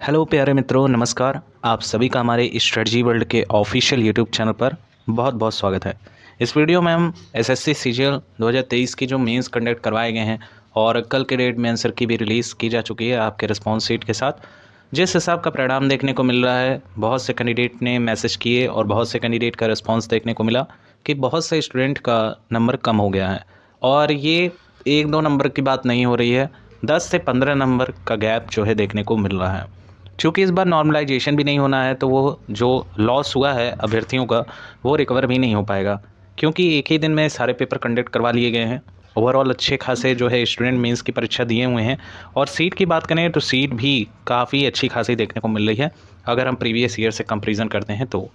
Hello प्यारे मित्रों, नमस्कार। आप सभी का हमारे स्ट्रेटजी वर्ल्ड के ऑफिशियल यूट्यूब चैनल पर बहुत बहुत स्वागत है। इस वीडियो में हम एसएससी सीजीएल 2023 की जो मेंस कंडक्ट करवाए गए हैं और कल के डेट में आंसर की भी रिलीज़ की जा चुकी है आपके रिस्पॉन्स शीट के साथ। जिस हिसाब का परिणाम देखने को मिल रहा है, बहुत से कैंडिडेट ने मैसेज किए और बहुत से कैंडिडेट का रिस्पॉन्स देखने को मिला कि बहुत से स्टूडेंट का नंबर कम हो गया है। और ये 1-2 नंबर की बात नहीं हो रही है, 10 से 15 नंबर का गैप जो है देखने को मिल रहा है। चूँकि इस बार नॉर्मलाइजेशन भी नहीं होना है, तो वो जो लॉस हुआ है अभ्यर्थियों का, वो रिकवर भी नहीं हो पाएगा, क्योंकि एक ही दिन में सारे पेपर कंडक्ट करवा लिए गए हैं। ओवरऑल अच्छे खासे जो है स्टूडेंट मेंस की परीक्षा दिए हुए हैं। और सीट की बात करें तो सीट भी काफ़ी अच्छी खासी देखने को मिल रही है, अगर हम प्रीवियस ईयर से कंपेरिजन करते हैं तो।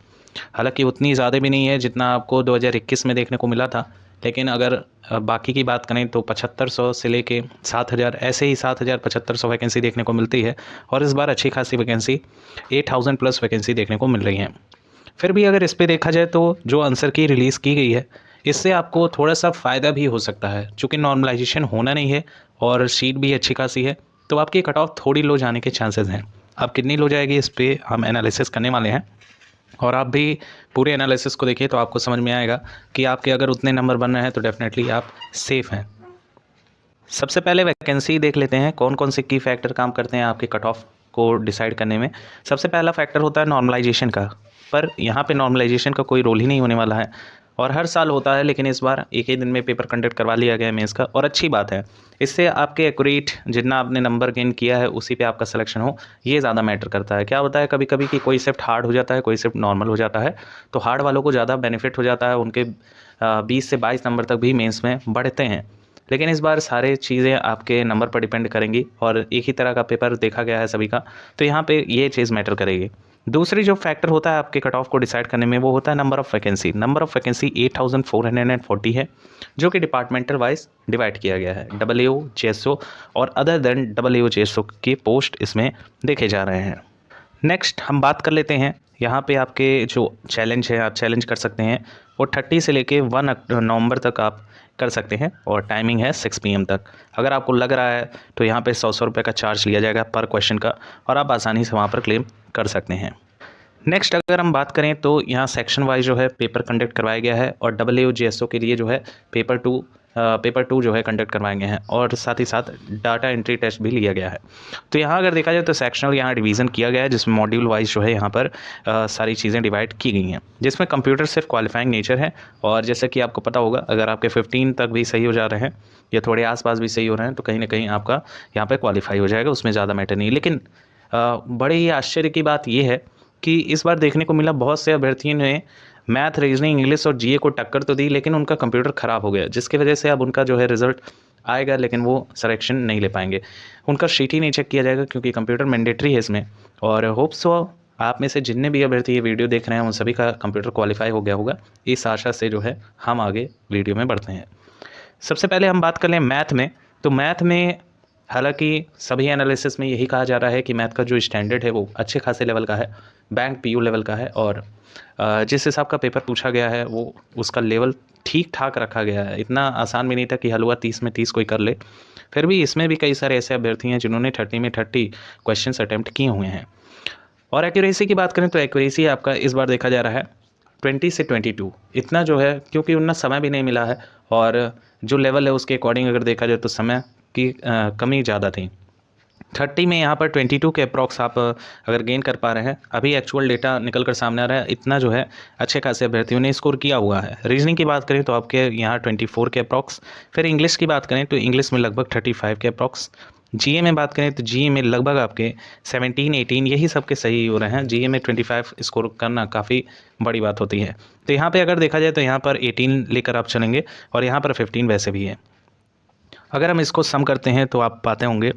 हालांकि उतनी ज़्यादा भी नहीं है जितना आपको 2021 में देखने को मिला था, लेकिन अगर बाकी की बात करें तो 7500 से लेके 7000, ऐसे ही 7000 7500 वैकेंसी देखने को मिलती है। और इस बार अच्छी खासी वैकेंसी 8000 प्लस वैकेंसी देखने को मिल रही है। फिर भी अगर इस पे देखा जाए तो जो आंसर की रिलीज़ की गई है, इससे आपको थोड़ा सा फ़ायदा भी हो सकता है, चूँकि नॉर्मलाइजेशन होना नहीं है और सीट भी अच्छी खासी है, तो आपकी कट ऑफ थोड़ी लो जाने के चांसेस हैं। अब कितनी लो जाएगी इस पे हम एनालिसिस करने वाले हैं, और आप भी पूरे एनालिसिस को देखिए तो आपको समझ में आएगा कि आपके अगर उतने नंबर बन रहे हैं तो डेफिनेटली आप सेफ़ हैं। सबसे पहले वैकेंसी देख लेते हैं, कौन कौन से की फैक्टर काम करते हैं आपके कट ऑफ को डिसाइड करने में। सबसे पहला फैक्टर होता है नॉर्मलाइजेशन का, पर यहाँ पे नॉर्मलाइजेशन का कोई रोल ही नहीं होने वाला है। और हर साल होता है, लेकिन इस बार एक ही दिन में पेपर कंडक्ट करवा लिया गया है मेंस का, और अच्छी बात है। इससे आपके एक्यूरेट जितना आपने नंबर गेन किया है उसी पे आपका सिलेक्शन हो, ये ज़्यादा मैटर करता है। क्या होता है कभी कभी कि कोई शिफ्ट हार्ड हो जाता है, कोई शिफ्ट नॉर्मल हो जाता है, तो हार्ड वालों को ज़्यादा बेनिफिट हो जाता है, उनके 20 से 22 नंबर तक भी मेंस में बढ़ते हैं। लेकिन इस बार सारे चीज़ें आपके नंबर पर डिपेंड करेंगी, और एक ही तरह का पेपर देखा गया है सभी का, तो यहाँ पे ये चीज़ मैटर करेगी। दूसरी जो फैक्टर होता है आपके कट ऑफ को डिसाइड करने में, वो होता है number of vacancy. Number of vacancy 8440 है, जो कि डिपार्टमेंटल वाइज डिवाइड किया गया है। डब्ल्यू जेएसओ और अदर देन डब्ल्यू जेएसओ के पोस्ट इसमें देखे जा रहे हैं। नेक्स्ट हम बात कर लेते हैं, यहाँ पे आपके जो चैलेंज है, आप चैलेंज कर सकते हैं, वो 30 से लेके 1 नवंबर तक आप कर सकते हैं, और टाइमिंग है 6 PM तक। अगर आपको लग रहा है तो यहाँ पे 100 रुपये का चार्ज लिया जाएगा पर क्वेश्चन का, और आप आसानी से वहाँ पर क्लेम कर सकते हैं। नेक्स्ट अगर हम बात करें तो यहाँ सेक्शन वाइज जो है पेपर कंडक्ट करवाया गया है, और डब्ल्यूजेएसओ के लिए जो है पेपर टू जो है कंडक्ट करवाए गए हैं, और साथ ही साथ डाटा एंट्री टेस्ट भी लिया गया है। तो यहाँ अगर देखा जाए तो सेक्शनल यहाँ डिवीज़न किया गया है, जिसमें मॉड्यूल वाइज जो है यहाँ पर सारी चीज़ें डिवाइड की गई हैं, जिसमें कंप्यूटर सिर्फ क्वालिफाइंग नेचर है। और जैसा कि आपको पता होगा, अगर आपके 15 तक भी सही हो जा रहे हैं या थोड़े आसपास भी सही हो रहे हैं, तो कहीं ना कहीं आपका यहाँ पर क्वालिफाई हो जाएगा, उसमें ज़्यादा मैटर नहीं। लेकिन बड़े ही आश्चर्य की बात यह है कि इस बार देखने को मिला बहुत से अभ्यर्थियों ने मैथ, रीजनिंग, इंग्लिश और जीए को टक्कर तो दी, लेकिन उनका कंप्यूटर ख़राब हो गया, जिसकी वजह से अब उनका जो है रिज़ल्ट आएगा, लेकिन वो सिलेक्शन नहीं ले पाएंगे। उनका शीट ही नहीं चेक किया जाएगा, क्योंकि कंप्यूटर मैंडेटरी है इसमें। और होप सो आप में से जितने भी अभ्यर्थी ये वीडियो देख रहे हैं, उन सभी का कंप्यूटर क्वालिफाई हो गया होगा। इस आशा से जो है हम आगे वीडियो में बढ़ते हैं। सबसे पहले हम बात कर लें मैथ में, तो मैथ में हालांकि सभी एनालिसिस में यही कहा जा रहा है कि मैथ का जो स्टैंडर्ड है वो अच्छे खासे लेवल का है, बैंक पीयू लेवल का है, और जिस हिसाब का पेपर पूछा गया है वो उसका लेवल ठीक ठाक रखा गया है। इतना आसान भी नहीं था कि हलवा 30 में 30 कोई कर ले। फिर भी इसमें भी कई सारे ऐसे अभ्यर्थी हैं जिन्होंने 30 में 30 क्वेश्चन अटैम्प्ट किए हुए हैं। और एक्यूरेसी की बात करें तो एक्यूरेसी आपका इस बार देखा जा रहा है 20 से 22, इतना जो है, क्योंकि उतना समय भी नहीं मिला है, और जो लेवल है उसके अकॉर्डिंग अगर देखा जाए तो समय की कमी ज़्यादा थी। 30 में यहाँ पर 22 के अप्रॉक्स आप अगर गेन कर पा रहे हैं, अभी एक्चुअल डेटा निकल कर सामने आ रहा है, इतना जो है अच्छे खासे अभ्यर्थियों ने स्कोर किया हुआ है। रीजनिंग की बात करें तो आपके यहाँ 24 के अप्रॉक्स। फिर इंग्लिश की बात करें तो इंग्लिश में लगभग 35 के अप्रॉक्स। जीए में बात करें तो जीए में लगभग आपके 17 18 यही सबके सही हो रहे हैं। जीए में 25 स्कोर करना काफ़ी बड़ी बात होती है। तो यहाँ पे अगर देखा जाए तो यहाँ पर 18 लेकर आप चलेंगे, और यहाँ पर 15 वैसे भी है। अगर हम इसको सम करते हैं तो आप पाते होंगे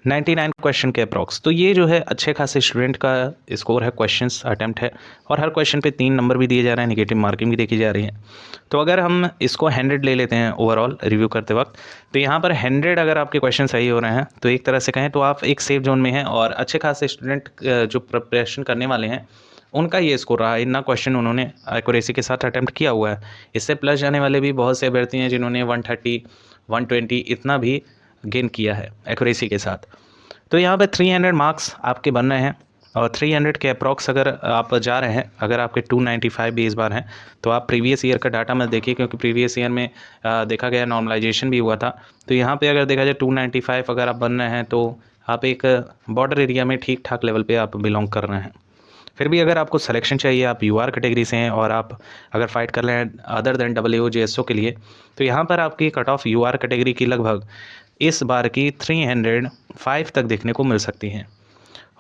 99 क्वेश्चन के अप्रॉक्स। तो ये जो है अच्छे खासे स्टूडेंट का स्कोर है, क्वेश्चंस अटैम्प्ट है, और हर क्वेश्चन पे 3 नंबर भी दिए जा रहे हैं, नेगेटिव मार्किंग भी देखी जा रही है। तो अगर हम इसको 100 ले लेते हैं ओवरऑल रिव्यू करते वक्त, तो यहाँ पर 100 अगर आपके क्वेश्चन सही हो रहे हैं तो एक तरह से कहें तो आप एक सेफ जोन में हैं, और अच्छे खासे स्टूडेंट जो प्रिपरेशन करने वाले हैं उनका ये स्कोर रहा है। इतना क्वेश्चन उन्होंने एक्यूरेसी के साथ अटैम्प्ट किया हुआ है। इससे प्लस जाने वाले भी बहुत से अभ्यर्थी हैं जिन्होंने 130 120 इतना भी गेन किया है एक्यूरेसी के साथ। तो यहाँ पे 300 मार्क्स आपके बन रहे हैं और 300 के अप्रॉक्स अगर आप जा रहे हैं, अगर आपके 295 भी इस बार हैं, तो आप प्रीवियस ईयर का डाटा मत देखिए, क्योंकि प्रीवियस ईयर में देखा गया नॉर्मलाइजेशन भी हुआ था। तो यहाँ पे अगर देखा जाए 295 अगर आप बन रहे हैं तो आप एक बॉर्डर एरिया में ठीक ठाक लेवल पे आप बिलोंग कर रहे हैं। फिर भी अगर आपको सिलेक्शन चाहिए, आप यूआर कैटेगरी से हैं और आप अगर फाइट कर रहे हैं अदर देन डब्ल्यू जेएसओ के लिए, तो यहाँ पर आपकी कट ऑफ यूआर कैटेगरी की लगभग इस बार की 305 तक देखने को मिल सकती हैं।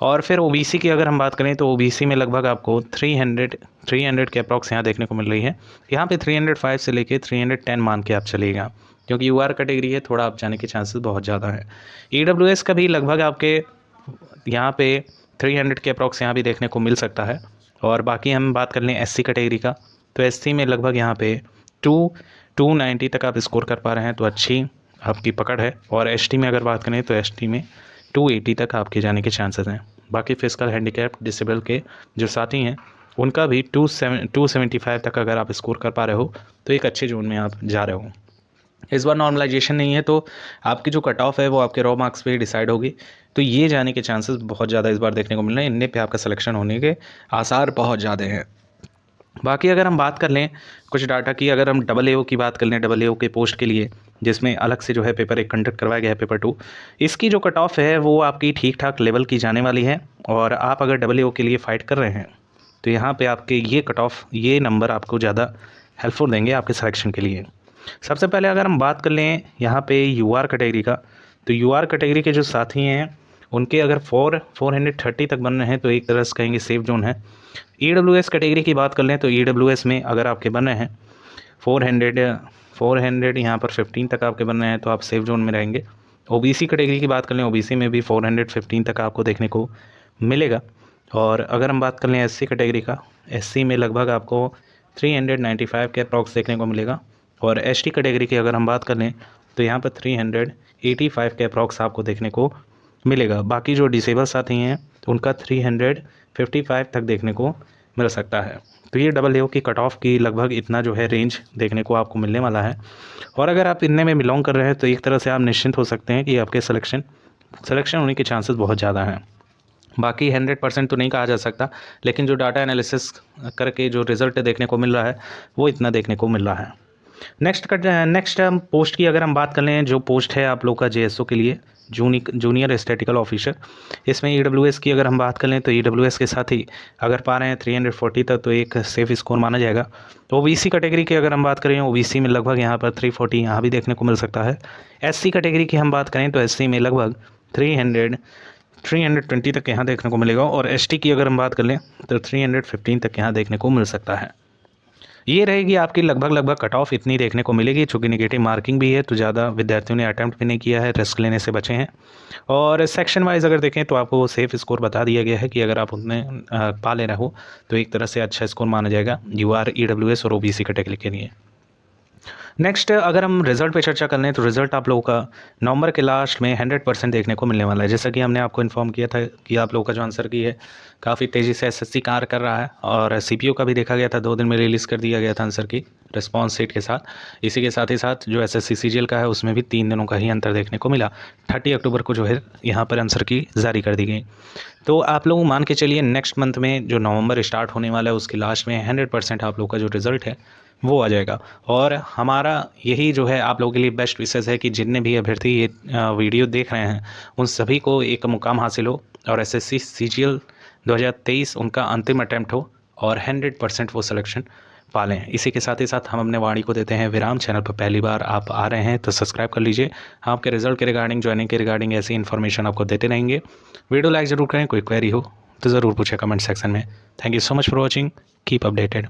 और फिर ओबीसी की अगर हम बात करें तो ओबीसी में लगभग आपको 300 के अप्रॉक्स यहाँ देखने को मिल रही है। यहाँ पे 305 से लेके 310 मान के आप चलिएगा, क्योंकि यूआर कैटेगरी है, थोड़ा आप जाने के चांसेस बहुत ज़्यादा है। ईडब्ल्यूएस का भी लगभग आपके यहाँ पे 300 के अप्रॉक्स यहाँ भी देखने को मिल सकता है। और बाकी हम बात कर लें एससी कैटेगरी का, तो एससी में लगभग यहाँ पे 290 तक आप स्कोर कर पा रहे हैं, तो अच्छी आपकी पकड़ है। और एसटी में अगर बात करें तो एसटी में 280 तक आपके जाने के चांसेस हैं। बाकी फिजिकल हैंडीकैप डिसेबल के जो साथी हैं उनका भी 275 तक अगर आप स्कोर कर पा रहे हो तो एक अच्छे जोन में आप जा रहे हो। इस बार नॉर्मलाइजेशन नहीं है, तो आपकी जो कट ऑफ है वो आपके रॉ मार्क्स पे डिसाइड होगी, तो ये जाने के चांसेस बहुत ज़्यादा इस बार देखने को मिल रहे हैं। इनने पे आपका सिलेक्शन होने के आसार बहुत ज़्यादा हैं। बाकी अगर हम बात कर लें कुछ डाटा की, अगर हम AAO की बात कर लें, AAO के पोस्ट के लिए जिसमें अलग से जो है पेपर एक कंडक्ट करवाया गया है, पेपर 2, इसकी जो कट ऑफ है वो आपकी ठीक ठाक लेवल की जाने वाली है। और आप अगर AAO के लिए फ़ाइट कर रहे हैं तो यहाँ पे आपके ये कट ऑफ, ये नंबर आपको ज़्यादा हेल्पफुल देंगे आपके सिलेक्शन के लिए। सबसे पहले अगर हम बात कर लें यहाँ पे यूआर कैटेगरी का, तो यूआर कैटेगरी के जो साथी हैं उनके अगर 430 तक बन रहे हैं तो एक तरह से कहेंगे सेफ जोन है। ईडब्ल्यूएस कैटेगरी की बात कर लें तो ईडब्ल्यूएस में अगर आपके बन रहे हैं 400 यहाँ पर 15 तक आपके बन रहे हैं तो आप सेफ जोन में रहेंगे। ओबीसी कैटेगरी की बात कर लें, ओबीसी में भी 415 तक आपको देखने को मिलेगा। और अगर हम बात कर लें एससी कैटेगरी का, एससी में लगभग आपको 395 के अप्रॉक्स देखने को मिलेगा। और एसटी कैटेगरी की अगर हम बात कर लें तो यहाँ पर 385 के अप्रॉक्स आपको देखने को मिलेगा। बाकी जो डिसेबल साथी हैं उनका 355 तक देखने को मिल सकता है। तो ये AAO की कट ऑफ की लगभग इतना जो है रेंज देखने को आपको मिलने वाला है। और अगर आप इनमें में बिलोंग कर रहे हैं तो एक तरह से आप निश्चिंत हो सकते हैं कि आपके सिलेक्शन होने के चांसेस बहुत ज़्यादा हैं। बाकी 100% तो नहीं कहा जा सकता, लेकिन जो डाटा एनालिसिस करके जो रिज़ल्ट देखने को मिल रहा है वो इतना देखने को मिल रहा है। नेक्स्ट पोस्ट की अगर हम बात कर लें, जो पोस्ट है आप लोग का जेएसओ के लिए जूनियर स्टैटिकल ऑफिसर, इसमें ईडब्ल्यूएस की अगर हम बात कर लें तो ईडब्ल्यूएस के साथ ही अगर पा रहे हैं 340 तक तो एक सेफ स्कोर माना जाएगा। तो ओबीसी कैटेगरी की अगर हम बात करें, ओबीसी में लगभग यहाँ पर 340 यहाँ भी देखने को मिल सकता है। एससी कैटेगरी की हम बात करें तो एससी में लगभग 320 तक यहाँ देखने को मिलेगा। और एसटी की अगर हम बात कर लें तो 315 तक यहाँ देखने को मिल सकता है। ये रहेगी आपकी लगभग कट ऑफ इतनी देखने को मिलेगी। चूँकि नेगेटिव मार्किंग भी है तो ज़्यादा विद्यार्थियों ने अटैम्प्ट भी नहीं किया है, रिस्क लेने से बचे हैं। और सेक्शन वाइज अगर देखें तो आपको सेफ स्कोर बता दिया गया है कि अगर आप उतने पा ले रहे हो तो एक तरह से अच्छा स्कोर माना जाएगा यूआर, ईडब्ल्यूएस और ओबीसी कैटेगरी के लिए। नेक्स्ट अगर हम रिज़ल्ट पे चर्चा कर लें तो रिज़ल्ट आप लोगों का नवंबर के लास्ट में 100% देखने को मिलने वाला है। जैसा कि हमने आपको इन्फॉर्म किया था कि आप लोगों का जो आंसर की है काफ़ी तेज़ी से एसएससी कार्य कर रहा है। और सीपीयू का भी देखा गया था, 2 दिन में रिलीज़ कर दिया गया था आंसर की रिस्पॉन्स शीट के साथ। इसी के साथ ही साथ जो एसएससी सीजीएल का है उसमें भी 3 दिनों का ही अंतर देखने को मिला। 30 अक्टूबर को जो है यहाँ पर आंसर की जारी कर दी गई। तो आप लोग मान के चलिए नेक्स्ट मंथ में जो नवंबर स्टार्ट होने वाला है उसके लास्ट में 100% आप लोग का जो रिज़ल्ट है वो आ जाएगा। और हमारा यही जो है आप लोगों के लिए बेस्ट विशेष है कि जितने भी अभ्यर्थी ये वीडियो देख रहे हैं उन सभी को एक मुकाम हासिल हो और एसएससी सीजीएल 2023 उनका अंतिम अटैम्प्ट हो और 100% वो सिलेक्शन पा लें। इसी के साथ ही साथ हम अपने वाणी को देते हैं विराम। चैनल पर पहली बार आप आ रहे हैं तो सब्सक्राइब कर लीजिए। हम आपके रिजल्ट के रिगार्डिंग, ज्वाइनिंग के रिगार्डिंग ऐसी इन्फॉर्मेशन आपको देते रहेंगे। वीडियो लाइक ज़रूर करें, कोई क्वेरी हो तो ज़रूर पूछें कमेंट सेक्शन में। Thank you so much for watching, keep updated.